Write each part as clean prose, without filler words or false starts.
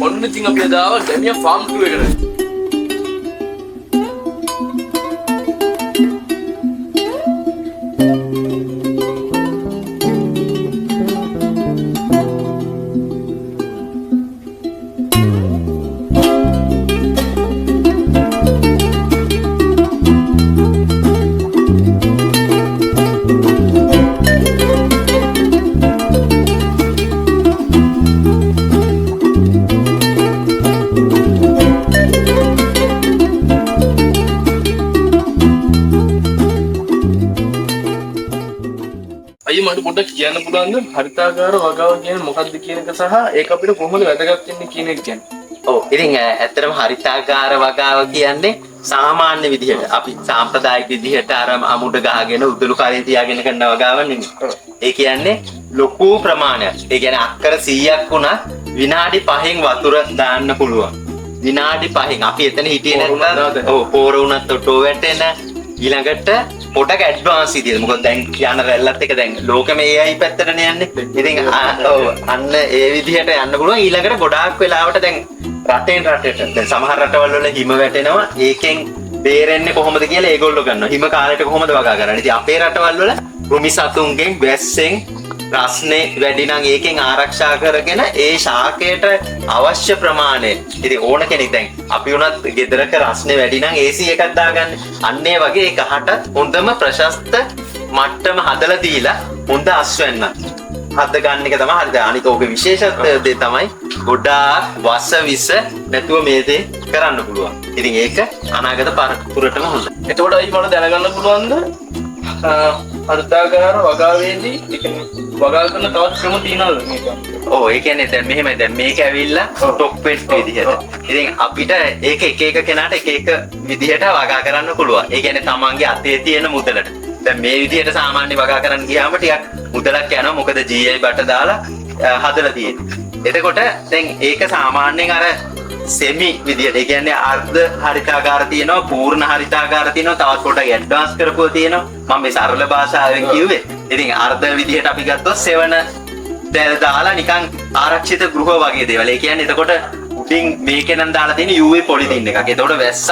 ඔන්න ඉතින් අපි අද ආවා ගැමියා ෆාම් ටූර් එකට. මට පොඩ්ඩක් කියන්න පුළුවන්ද හරිතාගාර වගාව කියන්නේ මොකක්ද කියන එක සහ ඒක අපිට කොහොමද වැදගත් වෙන්නේ කියන එක කියන්නේ? ඔව් ඉතින් ඇත්තටම හරිතාගාර වගාව කියන්නේ සාමාන්‍ය විදිහට අපි සාම්ප්‍රදායික විදිහට අර අමුඩ ගහගෙන උදුළු කරේ තියාගෙන කරන වගාවක් නෙමෙයි. ඒ කියන්නේ ලොකු ප්‍රමාණයක්. ඒ කියන්නේ අක්කර 100ක් වුණත් විනාඩි 5න් වතුර දාන්න පුළුවන්. විනාඩි 5න් අපි එතන හිටියේ නැත්නම් ඔව් පෝර වුණත් ඔටෝ වැටෙන ඊළඟට පොඩක් ඇඩ්වාන්ස් විදියට. මොකද දැන් යන රැල්ලත් එක දැන් ලෝකෙම AI පැත්තටනේ යන්නේ. ඉතින් ඔව් අන්න ඒ විදිහට යන්න පුළුවන්. ඊළඟට ගොඩාක් වෙලාවට දැන් රටෙන් රටට දැන් සමහර රටවල් වල හිම වැටෙනවා. ඒකෙන් බේරෙන්නේ කොහොමද කියලා ඒගොල්ලෝ ගන්නවා. හිම කාලේට කොහොමද වගා කරන්නේ? ඉතින් අපේ රටවල් වල කෘමි සතුන්ගෙන් වැස්සෙන් රස්නේ වැඩි නම් ඒකෙන් ආරක්ෂා කරගෙන ඒ ශාකයට අවශ්‍ය ප්‍රමාණය. ඉතින් ඕන කෙනෙක් දැන් අපි උනත් ගෙදරක රස්නේ වැඩි නම් AC එකක් දාගන්න. අන්න ඒ වගේ ඒ ගහට හොඳම ප්‍රශස්ත මට්ටම හදලා දීලා හොඳ අස්වැන්න හද ගන්න එක තමයි හරිද. අනික ඕකේ විශේෂත්වය දේ තමයි ගොඩාක් වස විස නැතුව මේ දේ කරන්න පුළුවන්. ඉතින් ඒක අනාගත පරපුරටම හොඳයි. එතකොට අයි මට දැනගන්න පුළුවන්ද හරිතාගාර වගාවේදී වගා කරන තවත් ක්‍රම තියෙනවද මේක? ඔව් ඒ කියන්නේ දැන් මෙහෙමයි දැන් මේක ඇවිල්ලා ටොප් වෙට් විදිහට. ඉතින් අපිට ඒක එක එක කෙනාට එක එක විදිහට වගා කරන්න පුළුවන්. ඒ කියන්නේ තමන්ගේ අතේ තියෙන මුදලට. දැන් මේ විදිහට සාමාන්‍ය වගා කරන්න ගියාම ටිකක් මුදලක් යනවා. මොකද GI බට දාලා හදලා තියෙන්නේ. එතකොට දැන් ඒක සාමාන්‍යයෙන් අර සෙමි විදියට. ඒ කියන්නේ අර්ධ හරිතාගාර තියෙනවා, පූර්ණ හරිතාගාර තියෙනවා, තවත් පොඩ්ඩක් ඇඩ්වාන්ස් කරපුවා තියෙනවා. මම මේ සරල භාෂාවෙන් කිව්වේ. ඉතින් අර්ධ විදියට අපි ගත්තොත් සෙවන දැල් දාලා නිකන් ආරක්ෂිත ගෘහ වගේ දේවල්. ඒ කියන්නේ එතකොට උඩින් මේකේ නම් දාලා තියෙන UV පොලිතින් එකක්. එතකොට වැස්සත්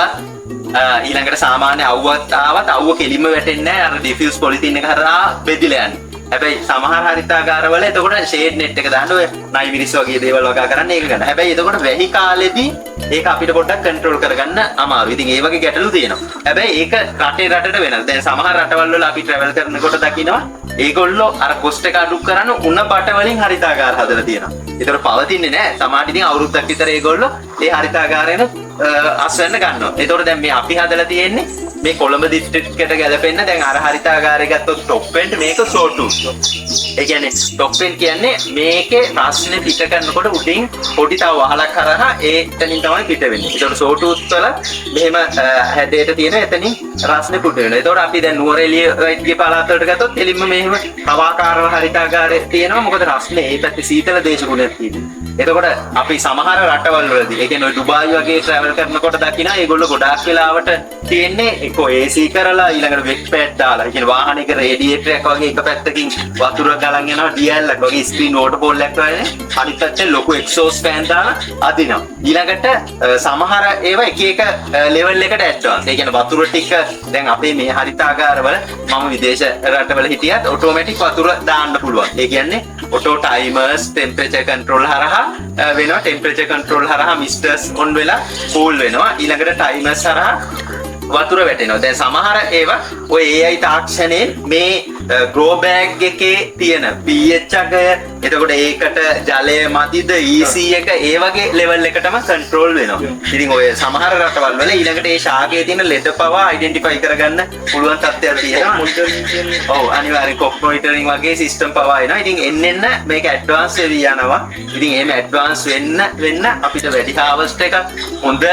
ඊළඟට සාමාන්‍ය අවුවත් ආවත් අවුව කෙලින්ම වැටෙන්නේ නැහැ. අර ඩිෆියුස් පොලිතින් එක හරහා බෙදිලා යන්නේ. හැබැයි සමහර හරිතාගාරවල එතකොට ෂේඩ් net එක දාන්න ඔය නයි මිරිස් වගේ දේවල් වගා කරන්න ඒක ගන්න. හැබැයි එතකොට වැහි කාලෙදී ඒක අපිට පොඩ්ඩක් කන්ට්‍රෝල් කරගන්න අමාරුයි. ඉතින් ඒ වගේ ගැටලු තියෙනවා. හැබැයි ඒක රටේ රටට වෙනස්. දැන් සමහර රටවල් වල අපි ට්‍රැවල් කරනකොට දකිනවා ඒගොල්ලෝ අර කොස්ට් එක අඩු කරන්න උණ බට වලින් හරිතාගාර හදලා තියෙනවා. ඒතර පවතින්නේ නැහැ. සමහර ඉතින් අවුරුද්දක් විතර ඒගොල්ලෝ ඒ හරිතාගාරේන අස්වැන්න ගන්නවා. ඒතකොට දැන් මේ අපි හදලා තියෙන්නේ මේ කොළඹ දිස්ත්‍රික්කයට ගැලපෙන්න දැන් අර හරිතාගාරය ගත්තොත් টොප් එන්ඩ් මේක ෂෝට් ටූල්. ඒ කියන්නේ টොප් එන්ඩ් කියන්නේ මේකේ රස්නේ පිට කරනකොට උඩින් පොඩි තව වහලක් කරහා ඒතනින් තමයි පිට වෙන්නේ. ඒතකොට ෂෝට් ටූල් වල මෙහෙම හැඩයට තියෙන එතනින් රස්නේ පුට වෙනවා. ඒතකොට අපි දැන් නුවරඑළිය වගේ පළාත් වලට ගත්තොත් එළින්ම මෙහෙම කවාකාරව හරිතාගාරය තියෙනවා. මොකද රස්නේ මේ පැත්තේ සීතල දේශගුණයක් තියෙනවා. එතකොට අපි සමහර රටවල් වලදී ඒ කියන්නේ ඩුබායි වගේ ට්‍රැවල් කරනකොට දකිනා ඒගොල්ලෝ ගොඩාක් වෙලාවට තියෙන්නේ එක්කෝ AC කරලා ඊළඟට වෙට් පැඩ් දාලා. ඒ කියන්නේ වාහනයක රේඩියේටර් එකක් වගේ එක පැත්තකින් වතුර ගලන් යනවා DL එකක් වගේ ස්ක්‍රීන් වෝටර් බෝල් එකක් වගේ. අනිත් පැත්තෙන් ලොකු එක්සෝස් ෆෑන් දාලා අදිනවා. ඊළඟට සමහර ඒවා එක එක ලෙවල් එකට ඇඩ්වාන්ස්. ඒ කියන්නේ වතුර ටික දැන් අපේ මේ හරිතාගාරවල මම විදේශ රටවල හිටියත් ඔටෝමැටික් වතුර දාන්න පුළුවන්. ඒ කියන්නේ ඔටෝ ටයිමර්ස් ටෙම්පරේචර් කන්ට්‍රෝල් හරහා වෙනවා. ටෙම්පරේචර් කන්ට්‍රෝල් හරහා මිස්ටර්ස් ඔන් වෙලා කූල් වෙනවා. ඊළඟට ටයිමර්ස් හරහා වතුර වැටෙනවා. දැන් සමහර ඒවා ඔය AI තාක්ෂණයෙන් මේ ග්‍රෝ බෑග් එකේ තියෙන pH එක එතකොට ඒකට ජලය මදිද EC එක ඒ වගේ ලෙවල් එකටම කන්ට්‍රෝල් වෙනවා. ඉතින් ඔය සමහර රටවල් වල ඊළඟට ඒ ශාකයේ තියෙන ලෙඩ පවා අයිඩෙන්ටිෆයි කරගන්න පුළුවන් තත්ත්වයක් තියෙනවා. ඔව් අනිවාර්යෙන් කොප් මොනිටරින් වගේ සිස්ටම් පවා එනවා. ඉතින් එන්න මේක ඇඩ්වාන්ස් වෙවි යනවා. ඉතින් එහෙම ඇඩ්වාන්ස් වෙන්න අපිට වැඩි හාවස්ට් එකක් හොඳ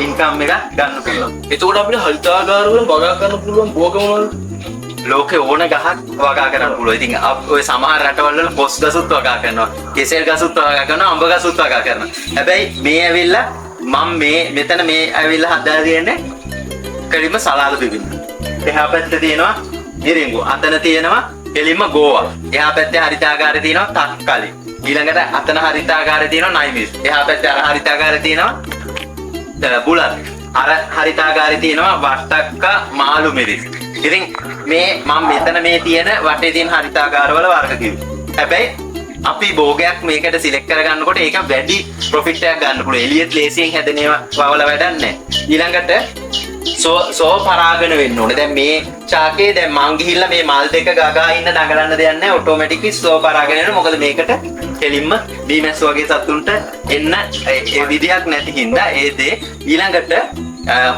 ඉන්කම් එකක් ගන්න පුළුවන්. එතකොට අපිට හරිතාගාර වල වගා කරන්න පුළුවන් භෝගමවල ලෝකේ ඕන ගහක් වගා කරන්න පුළුවන්. ඉතින් ඔය සමහර රටවල් වල පොස් ගසුත් වගා කරනවා. කෙසෙල් ගසුත් වගා කරනවා. අඹ ගසුත් වගා කරනවා. හැබැයි මේ ඇවිල්ලා මම මෙතන මේ ඇවිල්ලා හදලා තියෙන්නේ කෙලින්ම සලාද බිබින්න. එහා පැත්තේ තියෙනවා ඉරිඟු. අතන තියෙනවා කෙලින්ම ගෝවා. එහා පැත්තේ හරිතාගාරේ තියෙනවා තක්කලි. ඊළඟට අතන හරිතාගාරය තියෙනවා 9 මිරිස්. එහා පැත්තේ අර හරිතාගාරය තියෙනවා බුලත්. අර හරිතාගාරය තියෙනවා වට්ටක්ක මාළු මිරිස්. ඉතින් මේ මම මෙතන මේ තියෙන වටේ තියෙන හරිතාගාරවල වර්ග කිව්වේ. හැබැයි අපි භෝගයක් මේකට සිලෙක්ට් කරගන්නකොට ඒක වැඩි ප්‍රොෆිට් එකක් ගන්න පුළුවන්. එළියෙත් ලේසියෙන් හැදෙන ඒවා වල වැඩක් නැහැ. ඊළඟට සෝ පරාගන වෙන්න ඕනේ. දැන් මේ චාකේ දැන් මං ගිහිල්ලා මේ මල් දෙක ගගා ඉන්න දඟලන්න දෙයක් නැහැ. ඔටෝමැටික්ලි සෝ පරාගන වෙනවා. මොකද මේකට කෙලින්ම බීමැස් වගේ සතුන්ට එන්න ඒ විදිහක් නැති හින්දා ඒ දේ ඊළඟට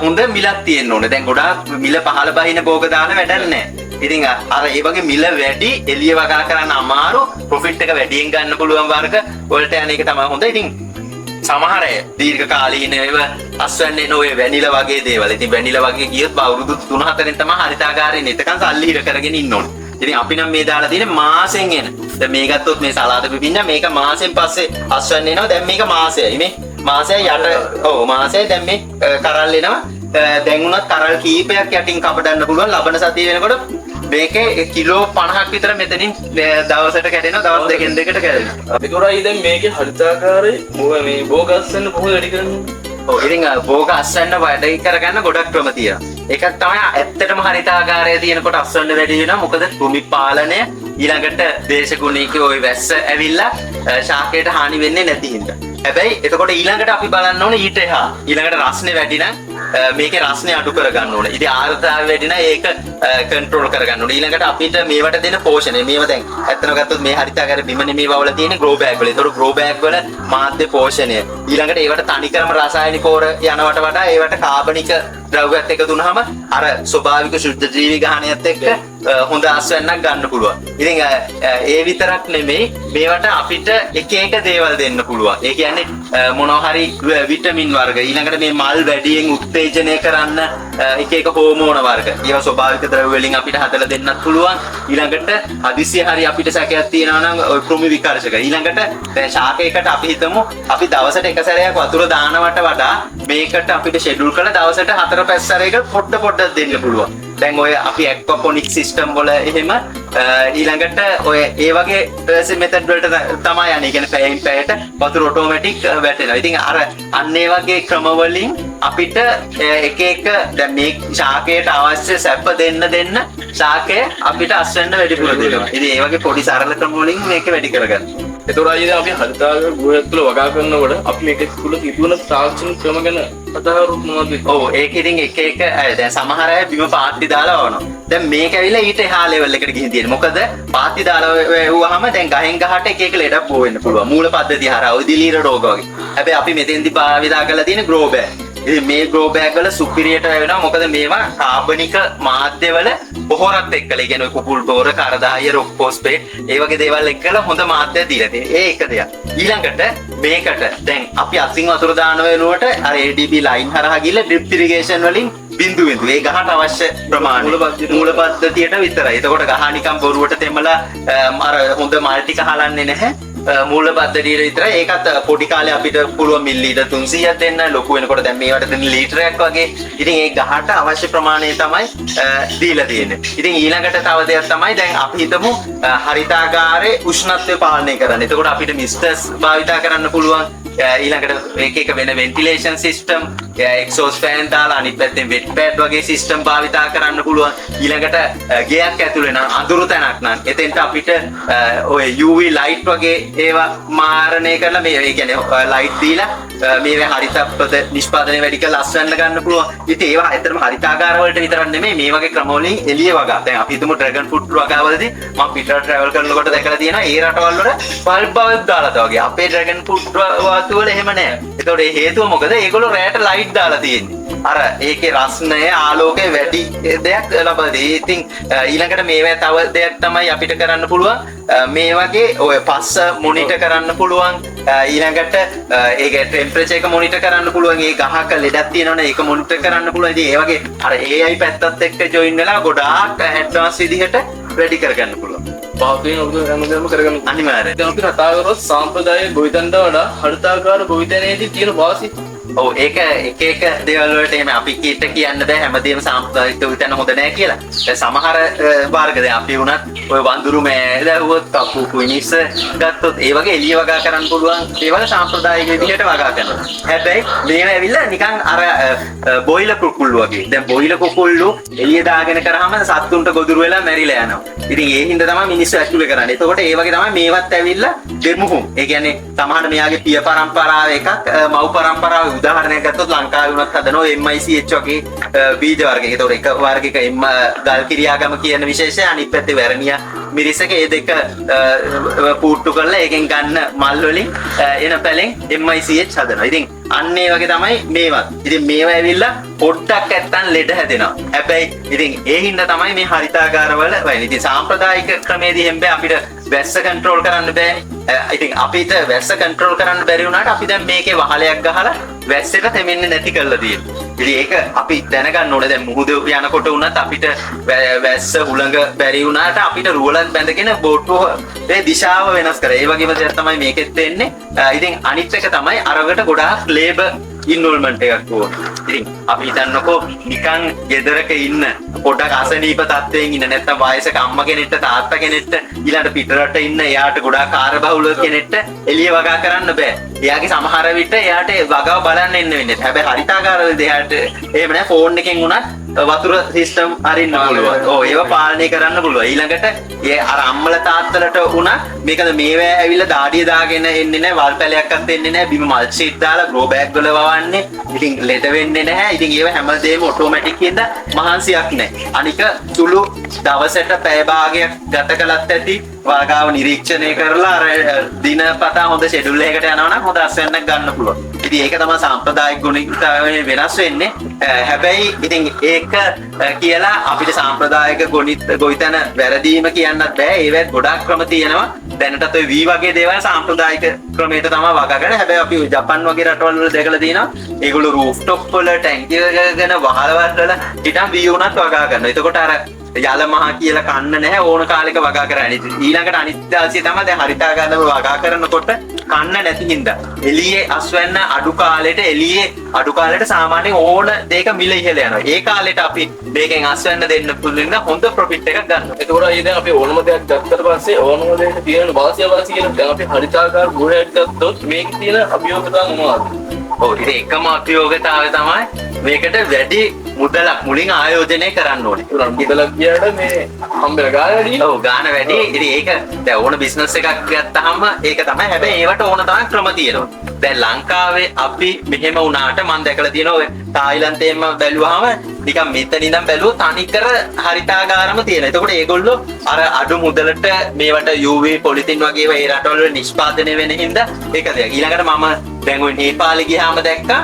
හොඳ මිලක් තියෙන්න ඕනේ. දැන් ගොඩාක් මිල පහළ බහින භෝග දාන වැඩක් නැහැ. ඉතින් අර ඒ වගේ මිල වැඩි එළිය වගා කරන්න අමාරු ප්‍රොෆිට් එක වැඩියෙන් ගන්න පුළුවන් වර්ග වලට යන එක තමයි හොඳ. ඉතින් සමහර අය දීර්ඝ කාලීනව අස්වැන්නේ නොවේ වැනිලා වගේ දේවල්. ඉතින් වැනිලා වගේ ගියොත් අවුරුදු 3-4න් තමයි හරිතාගාරයෙන් එතකන් සල්ලි හිර කරගෙන ඉන්න ඕනේ. ඉතින් අපි නම් මේ දාලා තියෙන්නේ මාසෙන් එන. දැන් මේ ගත්තොත් මේ සලාද පිපින්න මේක මාසෙන් පස්සේ අස්වැන්නේ එනවා. දැන් මේක මාසයයි. මේ මාසය යට මාසය දැන් මේ කරල් එනවා. දැන් උනත් කරල් කීපයක් යටින් කපඩන්න පුළුවන්. ලබන සතිය වෙනකොට මේකේ කිලෝ 50ක් විතර මෙතනින් දවසට කැඩෙනවා. දවස් දෙකෙන් දෙකට කැඩෙනවා. ඒකෝරයි දැන් මේකේ හරිතාගාරේ මේ භෝග අස්සන්න කොහොමද වැඩි කරන්නේ? ඔව් ඉතින් භෝග අස්සන්න වැඩි කරගන්න ගොඩක් ක්‍රම තියෙනවා. එකක් තමයි ඇත්තටම හරිතාගාරයේ තියෙනකොට අස්සන්න වැඩි වෙනවා. මොකද භූමි පාලනය ඊළඟට දේශගුණික ওই වැස්ස ඇවිල්ලා ශාකයට හානි වෙන්නේ නැති හින්දා. හැබැයි එතකොට ඊළඟට අපි බලන්න ඕනේ ඊට එහා ඊළඟට රස්නේ වැඩි නම් මේකේ රස්නේ අඩු කරගන්න ඕනේ. ඉතින් ආර්ද්‍රතාවය වැඩි නම් ඒක කන්ට්‍රෝල් කරගන්න ඕනේ. ඊළඟට අපිට මේවට දෙන පෝෂණය මේව දැන් ඇත්තම ගත්තොත් මේ හරිතාගාරේ බිම නෙමෙයි වල තියෙන ග්‍රෝ බෑග් වල. ඒතකොට ග්‍රෝ බෑග් වල මාධ්‍ය පෝෂණය ඊළඟට ඒවට තනිකරම රසායනික ඕර යනවට වඩා ඒවට කාබනික ද්‍රව්‍යත් එකතු වුනහම අර ස්වභාවික ශුද්ධ ජීවි ගහණයත් එක්ක හොඳ ආස්වැන්නක් ගන්න පුළුවන්. ඉතින් ඒ විතරක් නෙමෙයි මේවට අපිට එක එක දේවල් දෙන්න පුළුවන්. ඒ කියන්නේ මොනවා හරි විටමින් වර්ග ඊළඟට මේ මල් වැඩියෙන් උත්තේජනය කරන්න එක එක හෝමෝන වර්ග. ඒවා ස්වභාවික ද්‍රව්‍ය වලින් අපිට හදලා දෙන්නත් පුළුවන්. ඊළඟට හදිසිය හරි අපිට සැකයක් තියෙනවා නම් කෘමි විකාශක. ඊළඟට දැන් ශාකයකට අපි හිතමු අපි දවසට එක සැරයක් වතුර දානවට වඩා මේකට අපිට ෂෙඩියුල් කරලා දවසට 4-5 සැරයකට පොඩ්ඩක් දෙන්න පුළුවන්. දැන් ඔය අපි ඇක්වාපොනික් සිස්ටම් වල එහෙම ඊළඟට ඔය ඒ වගේ මෙතඩ් වලට තමයි යන්නේ. කියන්නේ පැයෙන් පැයට වතුර ඔටෝමැටික් වැටෙනවා. ඉතින් අර අන්න ඒ වගේ ක්‍රම වලින් අපිට එක එක දැන් මේ ශාකයට අවශ්‍ය සැප දෙන්න ශාකය අපිට අස්වැන්න වැඩිපුර දෙනවා. ඉතින් ඒ වගේ පොඩි සරල ක්‍රම වලින් මේක වැඩි කරගන්න. ඒතොරයි අපි හරිතාගාර ගෘහය තුළ වගා කරනකොට අපි මේක තුළ තිබුණ තාක්ෂණික ක්‍රම ගැන කතා කරුත් මොනවද? ඔව් ඒක ඉතින් එක දැන් සමහර අය බිම පාත්ති දාලා වවනවා. දැන් මේක ඇවිල්ලා ඊට එහා ලෙවල් එකට ගිහින් තියෙනවා. මොකද පාත්ති දාලා වැහුවාම දැන් ගහෙන් ගහට එක එක ලෙඩක් බෝ වෙන්න පුළුවන්. මූල පද්ධතිය හරහා ඔය දිලීර රෝග වගේ. හැබැයි අපි මෙතෙන්දි භාවිතා කරලා තියෙන ග්‍රෝ බෑග්. ඉතින් මේ ග්‍රෝ බෑග් වල සුපිරියට වෙනවා. මොකද මේවා කාබනික මාධ්‍ය වල පොහොරත් එක්කලා. ඒ කියන්නේ කුකුල් බෝර, කරදාය, රොක් ෆොස්ෆේට් ඒ වගේ දේවල් එක්කලා හොඳ මාධ්‍ය දීලා තියෙනවා. ඒ එක දෙයක්. ඊළඟට මේකට දැන් අපි අතින් වතුර දාන වෙනුවට අර ADB ලයින් හරහා ගිහලා ඩ්‍රිප් ඉරිගේෂන් වලින් බිඳු ඒ ගහට අවශ්‍ය ප්‍රමාණය මූල පද්ධතියට විතරයි. එතකොට ගහ නිකන් බොරුවට තෙමලා අර හොඳ මල් ටික හලන්නේ නැහැ. මූල පද්ධතියට විතරයි. ඒකත් පොඩි කාලේ අපිට පුළුවන් මිලිලීටර් 300ක් දෙන්න. ලොකු වෙනකොට දැන් මේවට දෙන ලීටරයක් වගේ. ඉතින් ඒ ගහට අවශ්‍ය ප්‍රමාණය තමයි දීලා තියෙන්නේ. ඉතින් ඊළඟට තව දෙයක් තමයි දැන් අපි හිතමු හරිතාගාරයේ උෂ්ණත්වය පාලනය කරන්න. එතකොට අපිට මිස්ටර්ස් භාවිතා කරන්න පුළුවන්. ඊළඟට එක වෙන වෙන්ටිලේෂන් සිස්ටම්, එක්සෝස් ෆෑන් දාලා අනිත් පැත්තෙන් වෙට් පෑඩ් වගේ සිස්ටම් භාවිතා කරන්න පුළුවන්. ඊළඟට ගෙයක් ඇතුලේ නම් අඳුරු තැනක් නම් එතෙන්ට අපිට ඔය UV ලයිට් වගේ ඒවා මාරණය කරලා මේ ඒ කියන්නේ ලයිට් දීලා මේ හරිත නිෂ්පාදනය වැඩි කරලා අස්වැන්න ගන්න පුළුවන්. ඉතින් ඒවා ඇත්තටම හරිතාගාර වලට විතරක් නෙමෙයි මේ වගේ ක්‍රම වලින් එළිය වගා. දැන් අපි හිතමු ඩ්‍රැගන් ෆෘට් වගාවලදී මම පිටර ට්‍රැවල් කරනකොට දැකලා තියෙනවා ඒ රටවල් වල බල්බ් බල්බ් දාලා වගේ. අපේ ඩ්‍රැගන් ෆෘට් වතු වල එහෙම නැහැ. ඒතකොට ඒ හේතුව මොකද? ඒගොල්ලෝ රැට ලයිට් දාලා තියෙන්නේ. අර ඒකේ රස්නය ආලෝකය වැඩි දෙයක් ලබා දෙයි. ඉතින් ඊළඟට මේවා තව දෙයක් තමයි අපිට කරන්න පුළුවන්. මේ වගේ ඔය පස්ස මොනිටර් කරන්න පුළුවන්. ඊළඟට ඒක ටෙම්පරේචර් එක මොනිටර් කරන්න පුළුවන්. ඒ ගහක ලෙඩක් තියෙනවනේ ඒක මොනිටර් කරන්න පුළුවන්. ඉතින් ඒ වගේ අර AI පැත්තත් එක්ක ජොයින් වෙලා ගොඩාක් ඇඩ්වාන්ස් විදිහට රෙඩි කරගන්න පුළුවන්. පාපයෙන් ඔබ හැමදේම කරගන්න අනිවාර්යයෙන්. දැන් අපි කතා කරොත් සාම්ප්‍රදායික ගොවිතැනට වඩා හරිතාගාර ගොවිතැනේදී තියෙන වාසි ඔව් ඒක එක දේවල් වලට එහෙම අපි කීට කියන්න බෑ හැමදේම සාම්ප්‍රදායික විතන හොඳ නෑ කියලා. දැන් සමහර වර්ග දැන් අපි වුණත් ඔය වඳුරු මෑ දැවුවොත් කපු කුයිනිස් ගත්තොත් ඒ වගේ එළිය වගා කරන්න පුළුවන් ඒවල සාම්ප්‍රදායික විදිහට වගා කරනවා. හැබැයි මේව ඇවිල්ලා නිකන් අර බොයිලර් කුකුල්ලු වගේ. දැන් බොයිලර් කුකුල්ලු එළිය දාගෙන කරාම සත්තුන්ට ගොදුරු වෙලා මැරිලා යනවා. ඉතින් ඒ හින්දා තමයි මිනිස්සු ඇතුලේ කරන්නේ. එතකොට ඒ වගේ තමයි මේවත් ඇවිල්ලා දෙමුහුම්. ඒ කියන්නේ සමහර මෙයාගේ පිය පරම්පරාව එකක් මව් පරම්පරාව උදාහරණයක් ගත්තොත් ලංකාවේ වුණත් හදනවා MICH වගේ බීජ වර්ග. ඒතකොට එක වර්ගයක ගල් කිරියාගම කියන විශේෂය අනිත් පැත්තේ වැරමියා මිරිසක ඒ දෙක පුට්ටු කරලා ඒකෙන් ගන්න මල් වලින් එන පැලෙන් MICH හදනවා. ඉතින් අන්න ඒ වගේ තමයි මේවත්. ඉතින් මේවා ඇවිල්ලා පොඩ්ඩක් නැත්තම් ලෙඩ හැදෙනවා. හැබැයි ඉතින් ඒ හින්දා තමයි මේ හරිතාගාරවල වෙන්නේ. ඉතින් සාම්ප්‍රදායික ක්‍රමේදී හැම්බේ අපිට වැස්ස කන්ට්‍රෝල් කරන්න බෑනේ. ඉතින් අපිට වැස්ස කන්ට්‍රෝල් කරන්න බැරි වුණාට අපි දැන් මේකේ වහලයක් ගහලා වැස්සට තෙමෙන්නේ නැති කරලා තියෙනවා. ඉතින් ඒක අපි දැනගන්න ඕනේ. දැන් මුහුද යනකොට වුණත් අපිට වැස්ස හුළඟ බැරි වුණාට අපිට රුවලක් බැඳගෙන බෝට්ටුව ඒ දිශාව වෙනස් කරා. ඒ වගේම දෙයක් තමයි මේකෙත් වෙන්නේ. ඉතින් අනිත් එක තමයි අරකට ගොඩාක් ලේබර් ඉන්වෝල්ව්මන්ට් එකක් ඕන. ඉතින් අපි හිතන්නකෝ නිකන් ගෙදරක ඉන්න පොඩක් අසනීප තත්ත්වයෙන් ඉන්න නැත්නම් වයසක අම්මා කෙනෙක්ට තාත්තා කෙනෙක්ට ඊළඟ පිටරට ඉන්න එයාට ගොඩාක් කාර්යබහුල කෙනෙක්ට එළිය වගා කරන්න බෑ. එයාගේ සමහර විට එයාට වගාව බලන්න එන්න වෙන්නේ. හැබැයි හරිතාගාරවලදී එයාට එහෙම නෑ ෆෝන් එකෙන් උනත් වතුර සිස්ටම් අරින්න පුළුවන්. ඔව් ඒව පාලනය කරන්න පුළුවන්. ඊළඟට ඒ අර අම්මලා තාත්තලට උනත් මේකද මේවැ ඇවිල්ලා දාඩිය දාගෙන එන්නේ නෑ, වල් පැලයක්වත් එන්නේ නෑ, බිම මල් ෂීට් දාලා ග්‍රෝ බෑග් වල වවන්නේ. ඉතින් ලෙඩ වෙන්නේ නැහැ. ඉතින් ඒව හැමදේම ඔටෝමැටික් හින්ද මහන්සියක් නැහැ. අනික සුළු දවසට පැය භාගයක් ගත කළත් ඇති වගාව නිරීක්ෂණය කරලා අර දිනපතා හොඳ ෂෙඩියුල් එකකට යනවා නම් හොඳ අස්වැන්නක් ගන්න පුළුවන්. ඉතින් ඒක තමයි සාම්ප්‍රදායික ගුණිතාවය වෙනස් වෙන්නේ. හැබැයි ඉතින් ඒක කියලා අපිට සාම්ප්‍රදායික ගොවිතැන වැරදීම කියන්නත් බෑ. ඒවත් ගොඩාක් ක්‍රම තියෙනවා. දැනටත් ඔය V වගේ දේවල් සාම්ප්‍රදායික ක්‍රමයට තමයි වගා කරන්නේ. හැබැයි අපි ජපාන් වගේ රටවල් වල දැකලා තියෙනවා. ඒගොල්ලෝ රූෆ්ටොප් වල ටැංකිය ගන වහලවත් වල ටිකක් V උනත් වගා කරනවා. එතකොට අර යල මහ කියලා කන්න නැහැ ඕන කාලෙක වගා කරන්නේ. ඊළඟට අනිත් දාසිය තමයි දැන් හරිතාගාරව වගා කරනකොට කන්න නැති හින්දා එළියේ අස්වැන්න අඩු කාලෙට සාමාන්‍යයෙන් ඕන දෙයක මිල ඉහළ යනවා. ඒ කාලෙට අපි මේකෙන් අස්වැන්න දෙන්න පුළුවන් හොඳ ප්‍රොෆිට් එකක් ගන්නවා. එතකොට අයියේ දැන් අපි ඕනම දෙයක් ගත්තට පස්සේ ඕනම දෙයක තියෙන වාසිය කියලා දැන් අපි හරිතාගාර ගෘහයක් ගත්තොත් මේකේ තියෙන අභියෝගතා මොනවද? ඔව් ඉතින් එකම අභියෝගතාවය තමයි මේකට වැඩි මුදලක් මුලින් ආයෝජනය කරන්න ඕනේ. මුදලක් ගියාට මේ හම්බෙලා ගාන වැඩි. ඔව් ගාන වැඩි. ඉතින් ඒක දැන් ඕන බිස්නස් එකක් ගත්තාම ඒක තමයි. හැබැයි ඒවට ඕන තරම් ක්‍රම තියෙනවා. දැන් ලංකාවේ අපි මෙහෙම වුණාට මම දැකලා තියෙනවා ඔය තායිලන්තේම බැලුවාම නිකන් මෙතන ඉඳන් බැලුවොත් තනිකර හරිතාගාරම තියෙනවා. එතකොට ඒගොල්ලෝ අර අඩු මුදලට මේවට UV පොලිතින් වගේ ඒ රටවල නිෂ්පාදනය වෙන හින්දා ඒක දෙයක්. ඊළඟට මම දැන් ඔය නේපාලේ ගියාම දැක්කා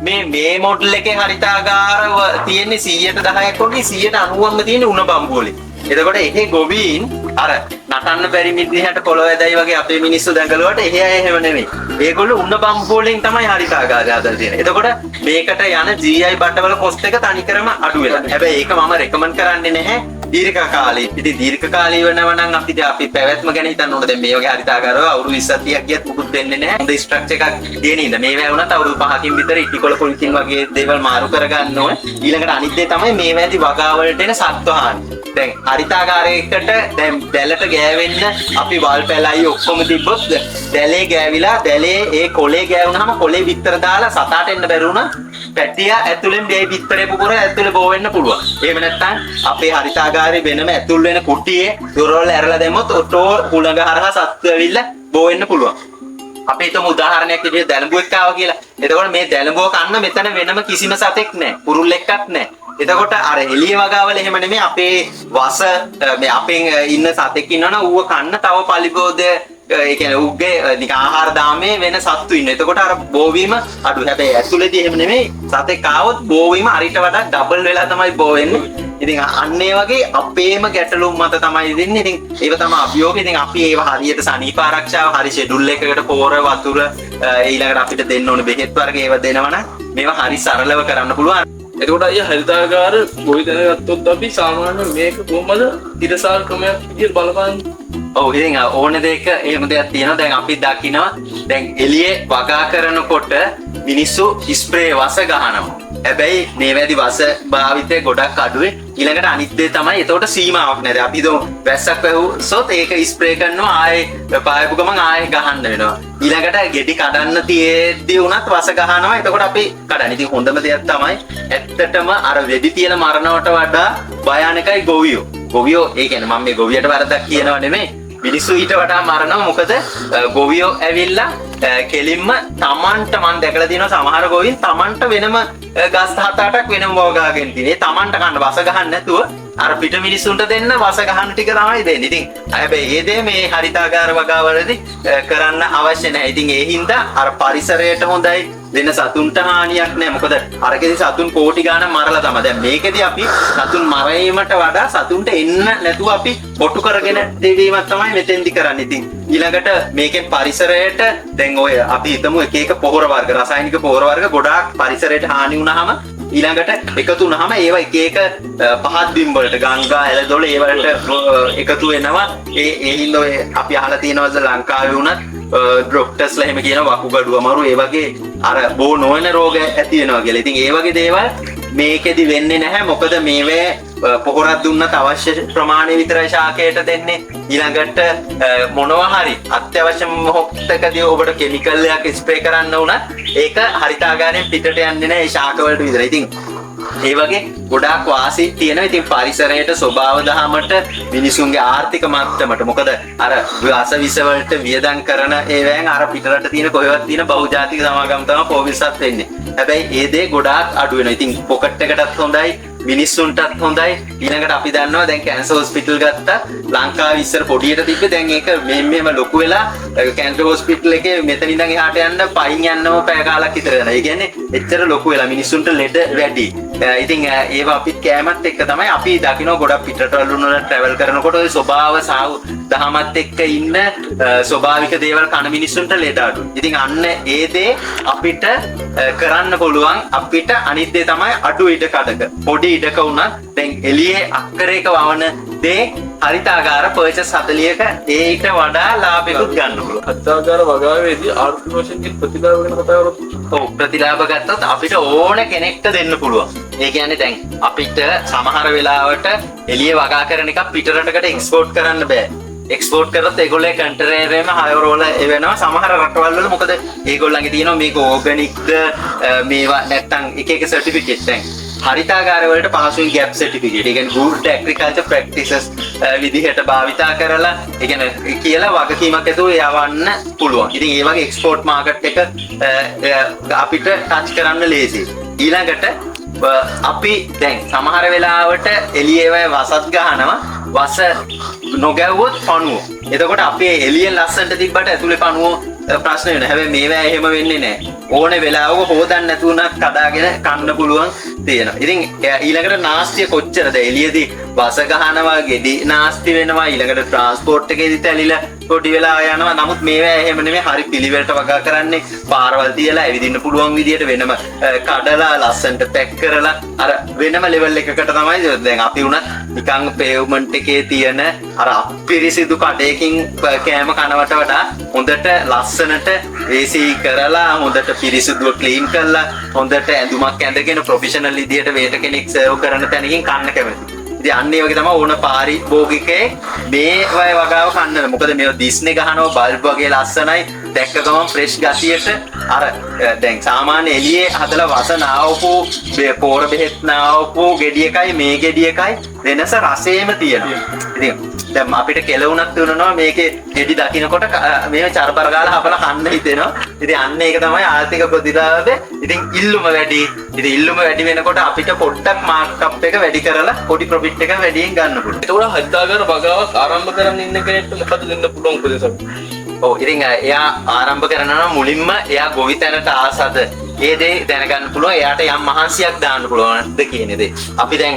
මේ මොඩල් එකේ හරිතාගාර තියෙන්නේ 110ක් වගේ 90ක්ම තියෙන්නේ උණ බම්බු වලින්. එතකොට එහෙ ගොවීන් අර නටන්න බැරි මිදිහට පොළොවේදයි වගේ අපේ මිනිස්සු දැඟලුවට එහෙ අය එහෙම නෙමෙයි. ඒගොල්ලෝ උණ බම්බු වලින් තමයි හරිතාගාරය හදලා තියෙන්නේ. එතකොට මේකට යන GI බටවල කොස්ට් එක තනිකරම අඩු වෙලා. හැබැයි ඒක මම රෙකමන්ඩ් කරන්නේ නැහැ දීර්ඝ කාලේ. ඉතින් දීර්ඝ කාලේ වෙනව නම් අපි පැවැත්ම ගැන හිතන්න ඕනේ. දැන් මේ වගේ හරිතාගාරවල අවුරුදු 20 30ක් ගියත් මුකුත් වෙන්නේ නැහැ. හොඳ ස්ට්‍රක්චර් එකක් තියෙන ඉඳ මේවා වුණත් අවුරුදු 5කින් විතර ඉටිකොල පොලිතින් වගේ දේවල් මාරු කරගන්න ඕනේ. ඊළඟට අනිත් දේ තමයි මේවාදී වගාවලට එන සත්ව හානි. දැන් හරිතාගාරයකට දැන් දැලට ගෑවෙන්න අපි වල් පැලයි ඔක්කොම තිබ්බොත් දැලේ ගෑවිලා දැලේ ඒ කොලේ ගෑවුනහම කොලේ විතර දාලා සතාට එන්න බැරි වුණා පැටිය ඇතුලෙන් මේ විතරේ පුපුර ඇතුලේ බෝ වෙන්න පුළුවන්. එහෙම නැත්නම් අපේ හරිතාගාරේ වෙනම ඇතුල් වෙන කුටියේ දොරවල් ඇරලා දැම්මොත් ඔටෝ හුළඟ හරහා සත්තු ඇවිල්ලා බෝ වෙන්න පුළුවන්. අපි හිතමු උදාහරණයක් විදිහට දැලඹුවෙක් ආවා කියලා. එතකොට මේ දැලඹුව කන්න මෙතන වෙනම කිසිම සතෙක් නැහැ. කුරුල්ලෙක්වත් නැහැ. එතකොට අර එළිය වගාවල එහෙම නෙමෙයි අපේ වස මේ අපෙන් ඉන්න සතෙක් ඉන්නවනම් ඌව කන්න තව පලිබෝධය ඒ කියන්නේ ඌගේ නික ආහාර දාමේ වෙන සත්තු ඉන්න. එතකොට අර බෝවීම අඩු. හැබැයි ඇතුළේදී එහෙම නෙමෙයි. සතෙක් ආවොත් බෝවීම අරිට වඩා ඩබල් වෙලා තමයි බෝ වෙන්නේ. ඉතින් අන්න ඒ වගේ අපේම ගැටලුම් මත තමයි දෙන්නේ. ඉතින් ඒව තමයි අභියෝගය. ඉතින් අපි ඒව හරියට සනීප ආරක්ෂාව හරි ෂෙඩියුල් එකකට පෝර වතුර ඊළඟට අපිට දෙන්න ඕන බෙහෙත් වර්ග ඒව දෙනවනම් මේවා හරි සරලව කරන්න පුළුවන්. එතකොට අයියා හරිතාගාර ගොවිතැන ගත්තොත් අපි සාමාන්‍යයෙන් මේක කොහොමද තිරසාර ක්‍රමයක් විදිහට බලපන්නේ? ඔව් ඉතින් ඕන දෙයක එහෙම දෙයක් තියෙනවා. දැන් අපි දකිනවා දැන් එළියේ වගා කරනකොට මිනිස්සු ස්ප්‍රේ වස ගහනවා. හැබැයි මේ වැඩි වස භාවිතය ගොඩක් අඩුවේ. ඊළඟට අනිත් දේ තමයි එතකොට සීමාවක් නැද. අපි හිතමු වැස්සක් වැහුවොත් ඒක ස්ප්‍රේ කරනවා ආයේ පායපු ගමන් ආයේ ගහන්න වෙනවා. ඊළඟට ගෙඩි කඩන්න තියෙද්දී උනත් වස ගහනවා. එතකොට අපි කඩන. ඉතින් හොඳම දෙයක් තමයි ඇත්තටම අර වෙඩි තියන මරණවට වඩා භයානකයි ගොවියෝ. ගොවියෝ ඒ කියන්නේ මම මේ ගොවියට වරදක් කියනවා නෙමෙයි. මිනිස්සු ඊට වඩා මරනවා. මොකද ගොවියෝ ඇවිල්ලා කෙලින්ම තමන්ට මම දැකලා තියෙනවා සමහර ගොවීන් තමන්ට වෙනම ගස් 7-8ක් වෙනම වගාගෙන තියෙනවා. ඒ තමන්ට කන්න වස ගහන්න නැතුව අර පිට මිනිස්සුන්ට දෙන්න වස ගහන්න ටික තමයි දෙන්නේ. ඉතින් හැබැයි ඒ දේ මේ හරිතාගාර වගාවලදී කරන්න අවශ්‍ය නැහැ. ඉතින් ඒ හින්දා අර පරිසරයට හොඳයි වෙන සතුන්ට හානියක් නැහැ. මොකද අරකෙදි සතුන් කෝටි ගාණක් මරලා තමයි. දැන් මේකෙදි අපි සතුන් මරීමට වඩා සතුන්ට එන්න නැතුව අපි කොටු කරගෙන දෙවීමක් තමයි මෙතෙන්දි කරන්නේ. ඉතින් ඊළඟට මේකෙන් පරිසරයට දැන් ඔය අපි හිතමු එක එක පොහොර වර්ග රසායනික පොහොර වර්ග ගොඩාක් පරිසරයට හානි වුණාම ඊළඟට එකතු වුණාම ඒවා එක එක පහත් බිම් වලට ගංගා ඇලදොල ඒ වලට එකතු වෙනවා. ඒ හින්දා ඔය අපි අහලා තියෙනවාද ලංකාවේ වුණත් ඩොක්ටර්ස්ලා එහෙම කියන වකුගඩු අමාරු ඒ වගේ අර බෝ නොවන රෝග ඇති වෙනවා කියලා. ඉතින් ඒ වගේ දේවල් මේකෙදි වෙන්නේ නැහැ. මොකද මේවේ පොහොරක් දුන්නත් අවශ්‍ය ප්‍රමාණය විතරයි ශාකයට දෙන්නේ. ඊළඟට මොනවා හරි අත්‍යවශ්‍ය මොහොතකදී ඔබට කිමිකල් එකක් ස්ප්‍රේ කරන්න වුණත් ඒක හරිතාගාරයෙන් පිටට යන්නේ නැහැ ඒ ශාක වලට විතරයි. ඉතින් ඒ වගේ ගොඩාක් වාසි තියෙනවා. ඉතින් පරිසරයට ස්වභාව දහමට මිනිසුන්ගේ ආර්ථික මට්ටමට මොකද අර වාස විස වලට වියදම් කරන ඒවෙන් අර පිටරට තියෙන කොහෙවත් තියෙන බහුජාතික සමාගම් තමයි පොවිසත් වෙන්නේ. හැබැයි ඒ දේ ගොඩාක් අඩු වෙනවා. ඉතින් පොකට් එකටත් හොඳයි මිනිස්සුන්ටත් හොඳයි. ඊළඟට අපි දන්නවා දැන් කැන්සර් හොස්පිටල් ගත්තා ලංකාවේ ඉස්සර පොඩියට තිබ්බේ දැන් ඒක මෙහෙම ලොකු වෙලා කැන්සර් හොස්පිටල් එකේ මෙතන ඉඳන් එහාට යන්න පයින් යන්නම පැය කාලක් විතර යනවා. ඒ කියන්නේ එච්චර ලොකු වෙලා මිනිස්සුන්ට ලෙඩ වැඩි. ඉතින් ඒවා අපිත් කෑමත් එක්ක තමයි අපි දකින්න ගොඩක් පිටරටවල වල ට්‍රැවල් කරනකොට ඔය ස්වභාව දහමත් එක්ක ඉන්න ස්වභාවික දේවල් කන මිනිස්සුන්ට ලෙඩ අඩුයි. ඉතින් අන්න ඒ දේ අපිට කරන්න පුළුවන්. අපිට අනිත් දේ තමයි අඩු ඉඩ කඩක පොඩි ඉඩක වුණත් දැන් එළියේ අක්කරයක වවන දේ හරිතාගාර පර්චස් 40ක ඒකට වඩා ලාභයකුත් ගන්න පුළුවන්. හරිතාගාර වගාවේදී ආර්ථික වශයෙන් ප්‍රතිලාභ ගැන කතා කරොත් ඔව් ප්‍රතිලාභ ගත්තොත් අපිට ඕන කෙනෙක්ට දෙන්න පුළුවන්. ඒ කියන්නේ දැන් අපිට සමහර වෙලාවට එළියේ වගා කරන එක පිටරටකට එක්ස්පෝර්ට් කරන්න බෑ. එක්ස්පෝර්ට් කරොත් ඒගොල්ලෝ කන්ටේනරේම හයවරවල එවෙනවා. සමහර රටවල් වල මොකද ඒගොල්ලන්ගේ තියෙනවා මේක ඕගනික්ද මේවා නැත්තම් එක එක සර්ටිෆිකේට් දැන් හරිතාගාර වලට පහසුවෙන් ගැප් සර්ටිෆිකේට්. ඒ කියන්නේ good agriculture practices විදිහට භාවිතා කරලා ඒ කියන්නේ කියලා වගකීමක් ඇතුව යවන්න පුළුවන්. ඉතින් ඒ වගේ එක්ස්පෝර්ට් මාකට් එක අපිට ටච් කරන්න ලේසියි. ඊළඟට අපි දැන් සමහර වෙලාවට එළියේ වසත් ගහනවා. වස නොගැව්වොත් පණුව. එතකොට අපි එළියෙන් ලස්සනට තිබ්බට ඇතුලේ පණුව ප්‍රශ්න වෙනවා. හැබැයි මේවා එහෙම වෙන්නේ නැහැ. ඕනේ වෙලාවක හොදන්න නැතුණක් කඩාගෙන කන්න පුළුවන් තියෙනවා. ඉතින් ඊළඟට නාස්තිය කොච්චරද එළියේදී වස ගහනවා, ගෙඩි නාස්ති වෙනවා, ඊළඟට ට්‍රාන්ස්පෝර්ට් එකේදී තැලිලා පොඩි වෙලා යනවා. නමුත් මේවා එහෙම නෙමෙයි. හරි පිළිවෙලට වගා කරන්නේ. පාරවල් තියලා ඇවිදින්න පුළුවන් විදියට වෙනම කඩලා ලස්සනට පැක් කරලා අර වෙනම ලෙවල් එකකට තමයි දැන් අපි උනත් නිකන් පේව්මන්ට් එකේ තියෙන අර අපිරිසිදු කඩේකින් කෑම කනවට වඩා හොඳට ලස්සනට AC කරලා හොඳට පිරිසිදුව ක්ලීන් කරලා හොඳට ඇඳුමක් ඇඳගෙන ප්‍රොෆෙෂනල් විදියට වේට කෙනෙක් සර්ව් කරන තැනකින් කන්න කැමතියි. ඉතින් අන්න ඒ වගේ තමයි ඕන පාරිභෝගිකේ මේ වගේ වගාව කන්න. මොකද මේවා දිස්නේ ගහනවා බල්බ් වගේ ලස්සනයි. දැක්ක ගමන් ෆ්‍රෙෂ් ගතියට අර දැන් සාමාන්‍ය එළියේ හදලා වස නාවපු පෝර බෙහෙත් නාවපු ගෙඩි එකයි මේ ගෙඩි එකයි වෙනස රසේම තියෙනවා. ඉතින් දැන් අපිට කෙලවුණක් තුනනවා මේකේ ගෙඩි දකින්නකොට මේ චරපර ගාලා හපලා කන්න හිතෙනවා. ඉතින් අන්න ඒක තමයි ආර්ථික ප්‍රතිලාභය. ඉතින් ඉල්ලුම වැඩි. ඉතින් ඉල්ලුම වැඩි වෙනකොට අපිට පොඩ්ඩක් මාර්ක්අප් එක වැඩි කරලා පොඩි ප්‍රොෆිට් එක වැඩියෙන් ගන්න පුළුවන්. ඒතකොට හරිතාගාර වගාවක් ආරම්භ කරන්න ඉන්න කෙනෙක්ට මොකද දෙන්න පුළුවන් උපදේශයක්? ඔව් ඉතින් එයා ආරම්භ කරනවා මුලින්ම එයා ගොවි තැනට ආසද ඒ දේ දැනගන්න පුළුවන්. එයාට යම් මහන්සියක් දාන්න පුළුවන්ද කියන දේ. අපි දැන්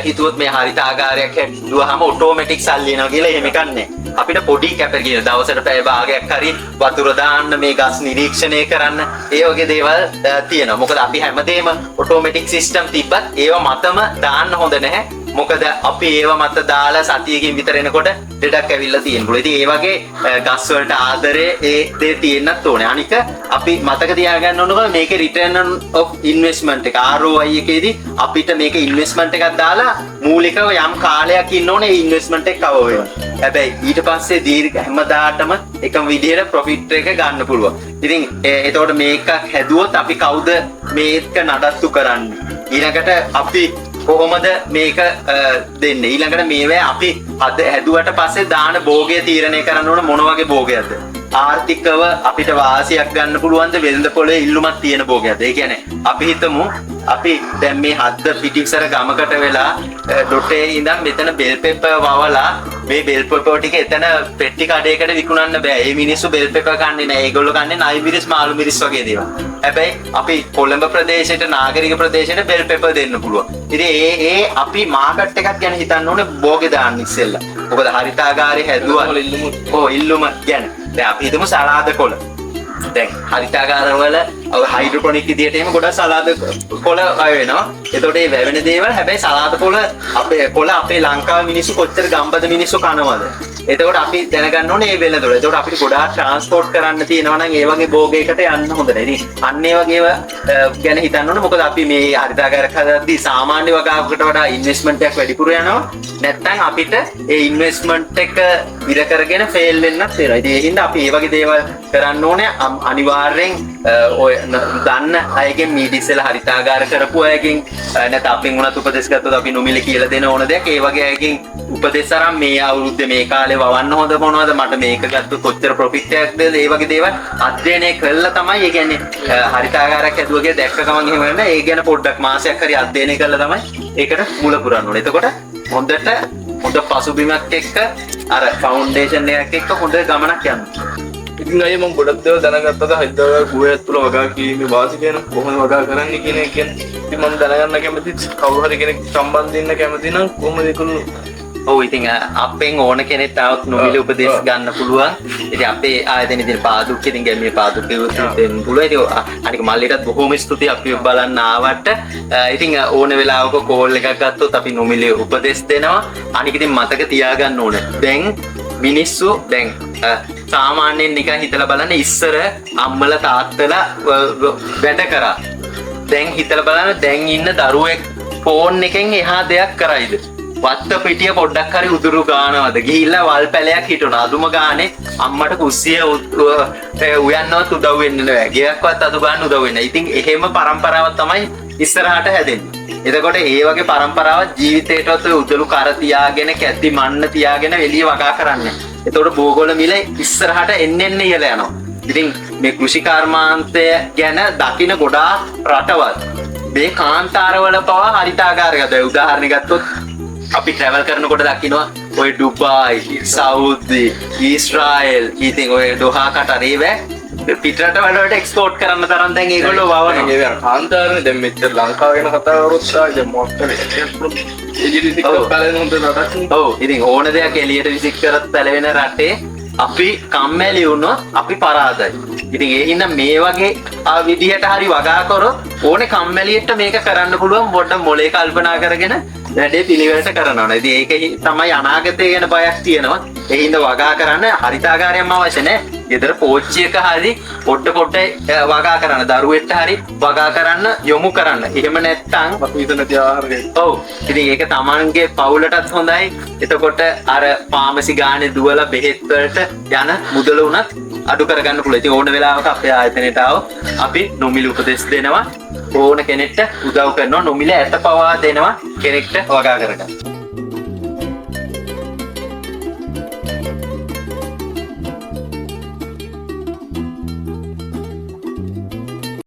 හිතුවොත් මේ හරිතාගාරයක් හැදුවාම ඔටෝමැටික් සල්ලි එනවා කියලා එහෙම එකක් නැහැ. අපිට පොඩි කැප කියන දවසට පැය භාගයක් හරි වතුර දාන්න මේ ගස් නිරීක්ෂණය කරන්න ඒ වගේ දේවල් තියෙනවා. මොකද අපි හැමදේම ඔටෝමැටික් සිස්ටම් තිබ්බත් ඒව මතම දාන්න හොඳ නැහැ. මොකද අපි ඒව මත දාලා සතියකින් විතර එනකොට ලෙඩක් ඇවිල්ලා තියෙනවා. ඉතින් ඒ වගේ ගස් වලට ආදරේ ඒ දේ තියෙන්නත් ඕනේ. අනික අපි මතක තියාගන්න ඕන මේකේ return of investment එක ROI එකේදී අපිට මේක investment එකක් දාලා මූලිකව යම් කාලයක් ඉන්න ඕනේ ඒ investment එක cover වෙනවා. හැබැයි ඊට පස්සේ දීර්ඝ හැමදාටම එකම විදිහට profit එක ගන්න පුළුවන්. ඉතින් එතකොට මේක හැදුවොත් අපි කවුද මේක නඩත්තු කරන්නේ? ඊළඟට අපි කොහොමද මේක දෙන්නේ? ඊළඟට මේවා අපි හැදුවට පස්සේ දාන භෝගය තීරණය කරන්න ඕන මොන වගේ භෝගයක්ද? ආර්ථිකව අපිට වාසියක් ගන්න පුළුවන්ද වෙළඳ පොලේ ඉල්ලුමක් තියෙන භෝගයක්ද? ඒ කියන්නේ අපි හිතමු අපි දැන් මේ හද්ද පිටිසර ගමකට වෙලා ඩොටේ ඉඳන් මෙතන බෙල් පෙපර් වවලා මේ බෙල් පෙපර් ටික එතන පෙට්ටි කඩේකට විකුණන්න බෑ. මේ මිනිස්සු බෙල් පෙපර් කන්නේ නැහැ. ඒගොල්ලෝ කන්නේ නයි මිරිස් මාළු මිරිස් වගේ දේවල්. හැබැයි අපි කොළඹ ප්‍රදේශයට නාගරික ප්‍රදේශයට බෙල් පෙපර් දෙන්න පුළුවන්. ඉතින් ඒ අපි මාකට් එකක් ගැන හිතන්න ඕනේ භෝගේ දාන්න ඉස්සෙල්ලා. මොකද හරිතාගාරේ හැදුවා. ඉල්ලුම ගැන. දැන් අපි හිතමු සලාද කොළ. දැන් හරිතාගාරවල හයිඩ්‍රොපොනික් විදියට එහෙම ගොඩක් සලාද කොළ අය වෙනවා. එතකොට මේ වැවෙන දේවල් හැබැයි සලාද කොළ අපේ ලංකාවේ මිනිස්සු කොච්චර ගම්බද මිනිස්සු කනවද? එතකොට අපි දැනගන්න ඕනේ මේ වෙනදොල. එතකොට අපිට ගොඩාක් ට්‍රාන්ස්පෝර්ට් කරන්න තියෙනවා නම් ඒ වගේ භෝගයකට යන්න හොඳ නැහැ. ඉතින් අන්න ඒ වගේව ගැන හිතන්න ඕනේ. මොකද අපි මේ හරිතාගාරයක් හදද්දී සාමාන්‍ය වගාවකට වඩා ඉන්වෙස්ට්මන්ට් එකක් වැඩිපුර යනවා. නැත්නම් අපිට ඒ ඉන්වෙස්ට්මන්ට් එක ඉර කරගෙන ෆේල් වෙන්නත් වෙනවා. ඉතින් ඒ හින්දා අපි මේ වගේ දේවල් කරන්න ඕනේ. අනිවාර්යෙන් ඔය දන්න අයගෙන් මීට ඉස්සෙල්ලා හරිතාගාර කරපු අයගෙන් නැත්නම් අපෙන් උනත් උපදෙස් ගත්තොත් අපි නොමිලේ කියලා දෙන ඕන දෙයක් ඒ වගේ අයගෙන් උපදෙස් අරන් මේ අවුරුද්දේ මේ කාලේ වවන්න හොඳ මොනවද මට මේක ගත්තොත් කොච්චර ප්‍රොෆිට් එකක්ද ඒ වගේ දේවල් අධ්‍යයනය කළා තමයි ඒ කියන්නේ හරිතාගාරයක් හැදුවා කියලා දැක්ක ගමන් එහෙම වෙන ඒ ගැන පොඩ්ඩක් මාසයක් හරි අධ්‍යයනය කළා තමයි ඒකට මුල පුරන්න ඕනේ. එතකොට හොඳ පසුබිමක් එක්ක අර ෆවුන්ඩේෂන් එකක් එක්ක හොඳ ගමනක් යනවා. ඉතින් අය මම ගොඩක් දේවල් දැනගත්තද හරිතාගාර ගුවයක් තුල වගා කිරීමේ වාසි ගැන කොහොමද වගා කරන්නේ කියන එක කියන්නේ. ඉතින් මම දැනගන්න කැමතියි කවුරු හරි කෙනෙක් සම්බන්ධ වෙන්න කැමති නම් කොහොමද ඒගොල්ලෝ ඔව් ඉතින් අපෙන් ඕන කෙනෙක් තාවත් නොමිලේ උපදෙස් ගන්න පුළුවන්. ඉතින් අපේ ආයතන ඉතින් පාදුක් ඉතින් ගැමේ පාදුක් දෙන්න පුළුවන්. ඉතින් අනික මල්ලිටත් බොහොම ස්තුතියි අපි බලන්න ආවට. ඉතින් ඕන වෙලාවක කෝල් එකක් ගත්තොත් අපි නොමිලේ උපදෙස් දෙනවා. අනික ඉතින් මතක තියාගන්න ඕනේ. දැන් මිනිස්සු දැන් සාමාන්‍යයෙන් නිකන් හිතලා බලන්න ඉස්සර අම්මලා තාත්තලා වැඩ කරා. දැන් හිතලා බලන්න දැන් ඉන්න දරුවෙක් ෆෝන් එකෙන් එහා දෙයක් කරයිද? වත්ත පිටිය පොඩ්ඩක් හරි උදුරු ගානවද? ගිහිල්ලා වල් පැලයක් හිටුණා. අදුම ගානේ අම්මට කුස්සිය උයන්නවත් උදව් වෙන්නේ නැහැ. ගියක්වත් අදු ගන්න උදව් වෙන්නේ නැහැ. ඉතින් එහෙම පරම්පරාවක් තමයි ඉස්සරහට හැදෙන්නේ. එතකොට ඒ වගේ පරම්පරාවක් ජීවිතේටවත් උදළු කර තියාගෙන කැති මන්න තියාගෙන එළිය වගා කරන්නේ. එතකොට භූගෝල මිල ඉස්සරහට එන්න ඉහළ යනවා. ඉතින් මේ කෘෂි කර්මාන්තය ගැන දකින ගොඩාක් රටවල් මේ කාන්තාරවල පවා හරිතාගාරයකට උදාහරණ ගත්තොත් අපි ට්‍රැවල් කරනකොට දකිනවා ඔය ඩුබායි, සෞදි, ඊශ්‍රායල්, ඉතින් ඔය දොහා කටර් ඒවා පිටරට වලට එක්ස්පෝර්ට් කරන්න තරම් දැන් ඒගොල්ලෝ වවනවා. ඒ වගේ කාන්තාරනේ දැන් මෙච්චර ලංකාව ගැන කතා කරොත් දැන් මොකක්ද එළියට විසික් කරලා හොඳ රටක්. ඔව් ඉතින් ඕන දෙයක් එළියට විසික් කරත් පැලවෙන රටේ අපි කම්මැලි වුණොත් අපි පරාදයි. ඉතින් ඒ හින්දා මේ වගේ විදිහට හරි වගා කරොත් ඕනේ කම්මැලියට මේක කරන්න පුළුවන් පොඩ්ඩක් මොලේ කල්පනා කරගෙන වැඩේ පිළිවෙලට කරනවා. ඉතින් ඒක තමයි අනාගතය ගැන බයක් තියෙනවා. ඒ හින්දා වගා කරන්න හරිතාගාරයක්ම අවශ්‍ය නැහැ. ගෙදර පෝච්චියක හරි පොඩ වගා කරන්න දරුවෙට හරි වගා කරන්න යොමු කරන්න. එහෙම නැත්නම් අපි හිතන ආහාරය. ඔව්. ඉතින් ඒක තමන්ගේ පවුලටත් හොඳයි. එතකොට අර ෆාමසි ගානේ දුවලා බෙහෙත් වලට යන මුදල උනත් අඩු කරගන්න පුළුවන්. ඉතින් ඕන වෙලාවක අපේ ආයතනයට අපි නොමිලේ උපදෙස් දෙනවා. ඕන කෙනෙක්ට උදව් කරනවා. නොමිලේ ඇත පවා දෙනවා කෙනෙක්ට වගා කරගන්න.